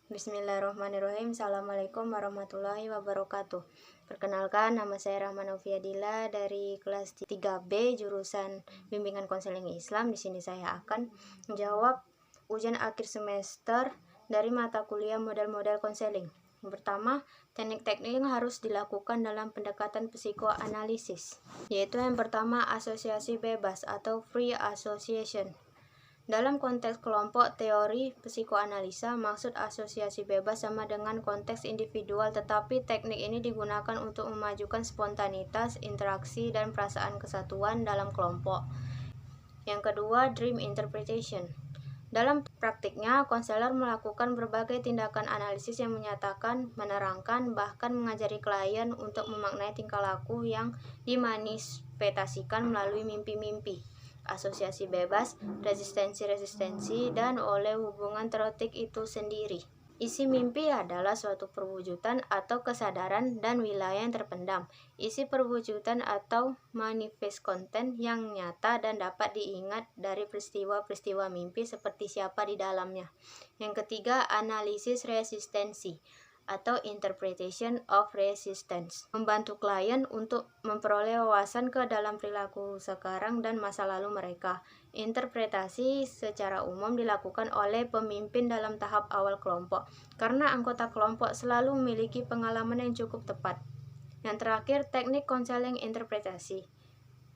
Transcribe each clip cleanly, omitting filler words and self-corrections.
Bismillahirrahmanirrahim. Assalamualaikum warahmatullahi wabarakatuh. Perkenalkan, nama saya Rahma Noviadila dari kelas 3B jurusan Bimbingan Konseling Islam. Di sini saya akan menjawab ujian akhir semester dari mata kuliah model-model konseling. Yang pertama, teknik-teknik yang harus dilakukan dalam pendekatan psikoanalisis, yaitu yang pertama asosiasi bebas atau free association. Dalam konteks kelompok teori psikoanalisa, maksud asosiasi bebas sama dengan konteks individual, tetapi teknik ini digunakan untuk memajukan spontanitas, interaksi, dan perasaan kesatuan dalam kelompok. Yang kedua, dream interpretation. Dalam praktiknya, konselor melakukan berbagai tindakan analisis yang menyatakan, menerangkan, bahkan mengajari klien untuk memaknai tingkah laku yang dimanifestasikan melalui mimpi-mimpi, asosiasi bebas, resistensi-resistensi, dan oleh hubungan teoretik itu sendiri. Isi mimpi adalah suatu perwujudan atau kesadaran dan wilayah yang terpendam. Isi perwujudan atau manifest konten yang nyata dan dapat diingat dari peristiwa-peristiwa mimpi seperti siapa di dalamnya. Yang ketiga, analisis resistensi atau interpretation of resistance, membantu klien untuk memperoleh wawasan ke dalam perilaku sekarang dan masa lalu mereka. Interpretasi secara umum dilakukan oleh pemimpin dalam tahap awal kelompok, karena anggota kelompok selalu memiliki pengalaman yang cukup tepat. Yang terakhir, teknik konseling interpretasi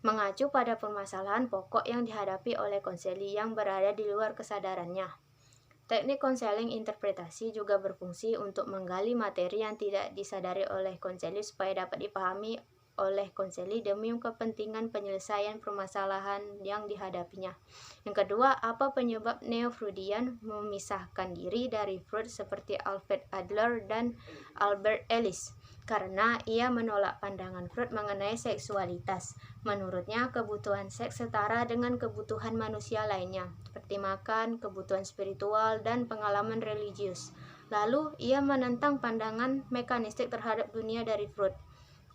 mengacu pada permasalahan pokok yang dihadapi oleh konseli yang berada di luar kesadarannya. Teknik konseling interpretasi juga berfungsi untuk menggali materi yang tidak disadari oleh konseli supaya dapat dipahami oleh konseli demi kepentingan penyelesaian permasalahan yang dihadapinya. Yang kedua, apa penyebab neo-Freudian memisahkan diri dari Freud seperti Alfred Adler dan Albert Ellis? Karena ia menolak pandangan Freud mengenai seksualitas. Menurutnya, kebutuhan seks setara dengan kebutuhan manusia lainnya, seperti makan, kebutuhan spiritual, dan pengalaman religius. Lalu, ia menentang pandangan mekanistik terhadap dunia dari Freud.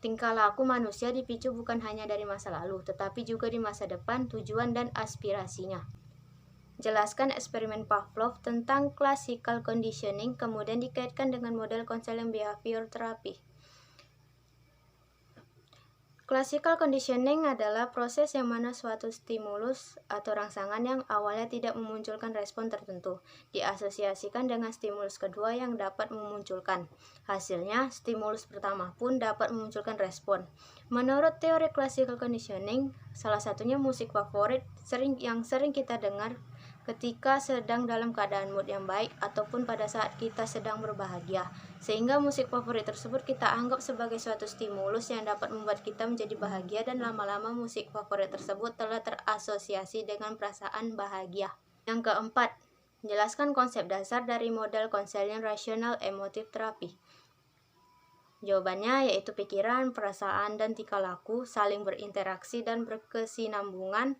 Tingkah laku manusia dipicu bukan hanya dari masa lalu, tetapi juga di masa depan, tujuan dan aspirasinya. Jelaskan eksperimen Pavlov tentang classical conditioning, kemudian dikaitkan dengan model konseling behavior therapy. Classical conditioning adalah proses yang mana suatu stimulus atau rangsangan yang awalnya tidak memunculkan respon tertentu, diasosiasikan dengan stimulus kedua yang dapat memunculkan. Hasilnya, stimulus pertama pun dapat memunculkan respon. Menurut teori classical conditioning, salah satunya musik favorit yang sering kita dengar ketika sedang dalam keadaan mood yang baik ataupun pada saat kita sedang berbahagia, sehingga musik favorit tersebut kita anggap sebagai suatu stimulus yang dapat membuat kita menjadi bahagia, dan lama-lama musik favorit tersebut telah terasosiasi dengan perasaan bahagia. Yang keempat, jelaskan konsep dasar dari model konseling rasional emotif terapi. Jawabannya yaitu pikiran, perasaan, dan tingkah laku saling berinteraksi dan berkesinambungan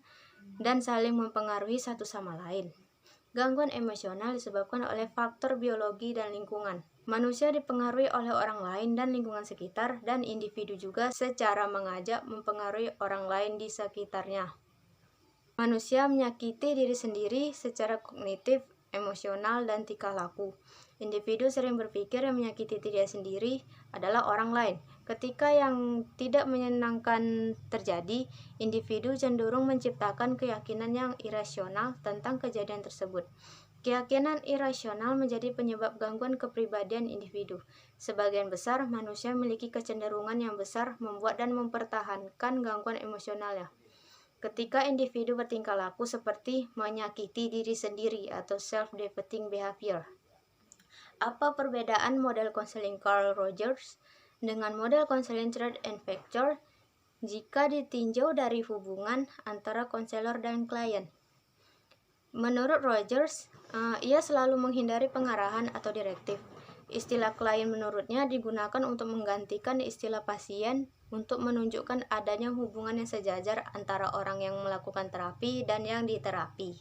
dan saling mempengaruhi satu sama lain. Gangguan emosional disebabkan oleh faktor biologi dan lingkungan. Manusia dipengaruhi oleh orang lain dan lingkungan sekitar, dan individu juga secara mengajak mempengaruhi orang lain di sekitarnya. Manusia menyakiti diri sendiri secara kognitif, emosional, dan tingkah laku. Individu sering berpikir yang menyakiti diri sendiri adalah orang lain. Ketika yang tidak menyenangkan terjadi, individu cenderung menciptakan keyakinan yang irasional tentang kejadian tersebut. Keyakinan irasional menjadi penyebab gangguan kepribadian individu. Sebagian besar manusia memiliki kecenderungan yang besar membuat dan mempertahankan gangguan emosionalnya. Ketika individu bertingkah laku seperti menyakiti diri sendiri atau self-defeating behavior. Apa perbedaan model konseling Carl Rogers dengan model konseling Thread and Factor jika ditinjau dari hubungan antara konselor dan klien? Menurut Rogers, ia selalu menghindari pengarahan atau direktif. Istilah klien menurutnya digunakan untuk menggantikan istilah pasien untuk menunjukkan adanya hubungan yang sejajar antara orang yang melakukan terapi dan yang diterapi,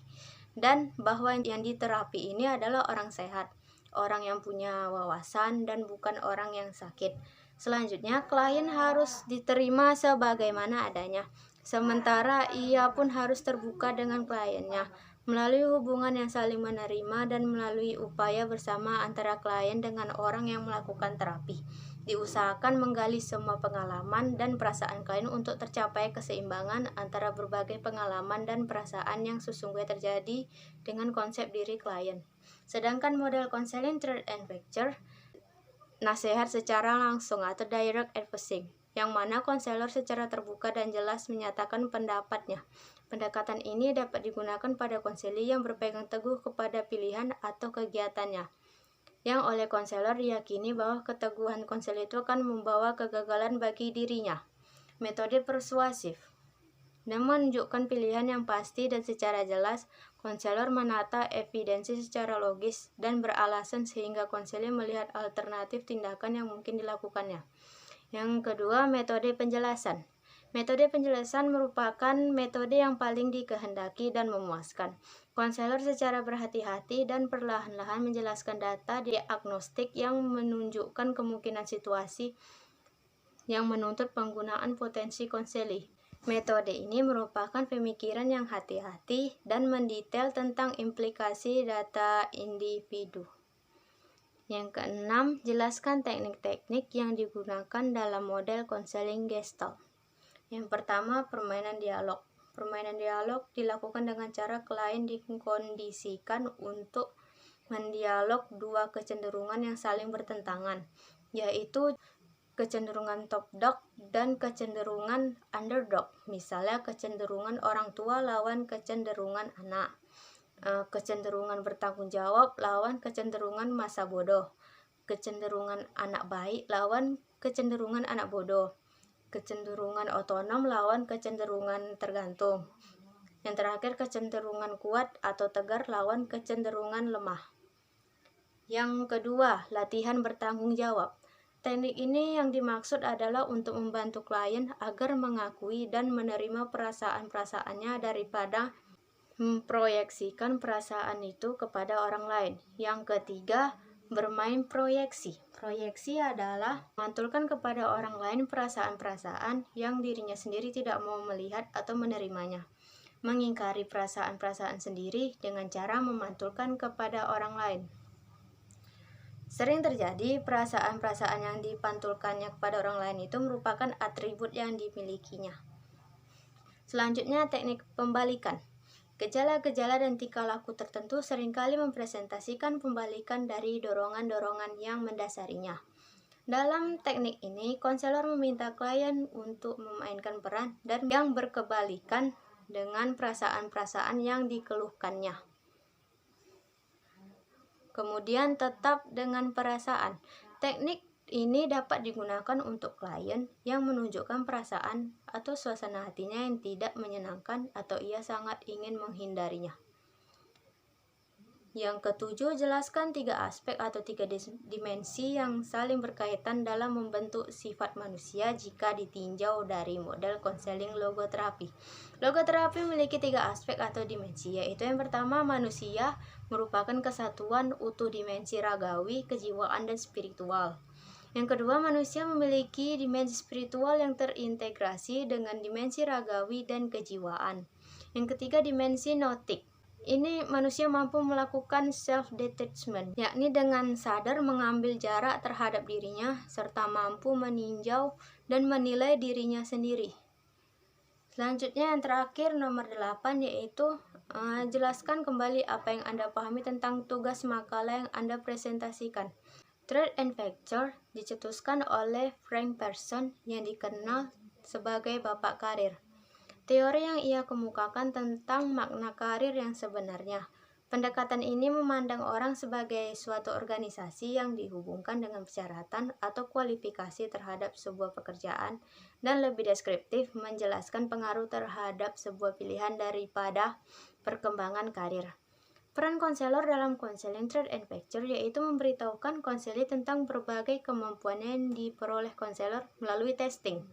dan bahwa yang diterapi ini adalah orang sehat, orang yang punya wawasan, dan bukan orang yang sakit. Selanjutnya, klien harus diterima sebagaimana adanya, sementara ia pun harus terbuka dengan kliennya. melalui hubungan yang saling menerima dan melalui upaya bersama antara klien dengan orang yang melakukan terapi. Diusahakan menggali semua pengalaman dan perasaan klien untuk tercapai keseimbangan antara berbagai pengalaman dan perasaan yang sesungguhnya terjadi dengan konsep diri klien. Sedangkan model konseling Thread and Fracture, nasihat secara langsung atau direct advising, yang mana konselor secara terbuka dan jelas menyatakan pendapatnya. Pendekatan ini dapat digunakan pada konseli yang berpegang teguh kepada pilihan atau kegiatannya, yang oleh konselor diyakini bahwa keteguhan konsel itu akan membawa kegagalan bagi dirinya. Metode persuasif dan menunjukkan pilihan yang pasti dan secara jelas, konselor menata evidensi secara logis dan beralasan sehingga konselor melihat alternatif tindakan yang mungkin dilakukannya. Yang kedua, metode penjelasan. Metode penjelasan merupakan metode yang paling dikehendaki dan memuaskan. Konselor secara berhati-hati dan perlahan-lahan menjelaskan data diagnostik yang menunjukkan kemungkinan situasi yang menuntut penggunaan potensi konseli. Metode ini merupakan pemikiran yang hati-hati dan mendetail tentang implikasi data individu. Yang keenam, jelaskan teknik-teknik yang digunakan dalam model konseling Gestalt. Yang pertama, permainan dialog. Permainan dialog dilakukan dengan cara klien dikondisikan untuk mendialog dua kecenderungan yang saling bertentangan, yaitu kecenderungan top dog dan kecenderungan underdog. Misalnya kecenderungan orang tua lawan kecenderungan anak, kecenderungan bertanggung jawab lawan kecenderungan masa bodoh, kecenderungan anak baik lawan kecenderungan anak bodoh, kecenderungan otonom lawan kecenderungan tergantung. Yang terakhir, kecenderungan kuat atau tegar lawan kecenderungan lemah. Yang kedua, latihan bertanggung jawab. Teknik ini yang dimaksud adalah untuk membantu klien agar mengakui dan menerima perasaan-perasaannya daripada memproyeksikan perasaan itu kepada orang lain. Yang ketiga, bermain proyeksi. Proyeksi adalah memantulkan kepada orang lain perasaan-perasaan yang dirinya sendiri tidak mau melihat atau menerimanya. Mengingkari perasaan-perasaan sendiri dengan cara memantulkan kepada orang lain. Sering terjadi perasaan-perasaan yang dipantulkannya kepada orang lain itu merupakan atribut yang dimilikinya. Selanjutnya, teknik pembalikan. Gejala-gejala dan tingkah laku tertentu seringkali mempresentasikan pembalikan dari dorongan-dorongan yang mendasarinya. Dalam teknik ini, konselor meminta klien untuk memainkan peran dan yang berkebalikan dengan perasaan-perasaan yang dikeluhkannya. Kemudian tetap dengan perasaan. Teknik ini dapat digunakan untuk klien yang menunjukkan perasaan atau suasana hatinya yang tidak menyenangkan atau ia sangat ingin menghindarinya. Yang ketujuh, jelaskan 3 aspek atau 3 dimensi yang saling berkaitan dalam membentuk sifat manusia jika ditinjau dari model konseling logoterapi. Logoterapi memiliki 3 aspek atau dimensi, yaitu yang pertama, manusia merupakan kesatuan utuh dimensi ragawi, kejiwaan, dan spiritual. Yang kedua, manusia memiliki dimensi spiritual yang terintegrasi dengan dimensi ragawi dan kejiwaan. Yang ketiga, dimensi notik. Ini manusia mampu melakukan self-detachment, yakni dengan sadar mengambil jarak terhadap dirinya, serta mampu meninjau dan menilai dirinya sendiri. Selanjutnya yang terakhir, nomor 8, yaitu jelaskan kembali apa yang Anda pahami tentang tugas makalah yang Anda presentasikan. Thread and Fracture dicetuskan oleh Frank Pearson yang dikenal sebagai Bapak Karir. Teori yang ia kemukakan tentang makna karir yang sebenarnya. Pendekatan ini memandang orang sebagai suatu organisasi yang dihubungkan dengan persyaratan atau kualifikasi terhadap sebuah pekerjaan dan lebih deskriptif menjelaskan pengaruh terhadap sebuah pilihan daripada perkembangan karir. Peran konselor dalam konseling Thread and Fracture yaitu memberitahukan konseli tentang berbagai kemampuan yang diperoleh konselor melalui testing.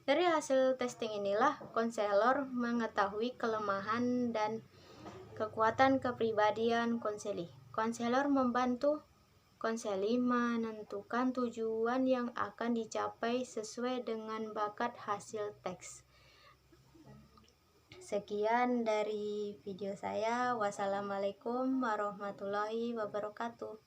Dari hasil testing inilah konselor mengetahui kelemahan dan kekuatan kepribadian konseli. Konselor membantu konseli menentukan tujuan yang akan dicapai sesuai dengan bakat hasil tes. Sekian dari video saya. Wassalamualaikum warahmatullahi wabarakatuh.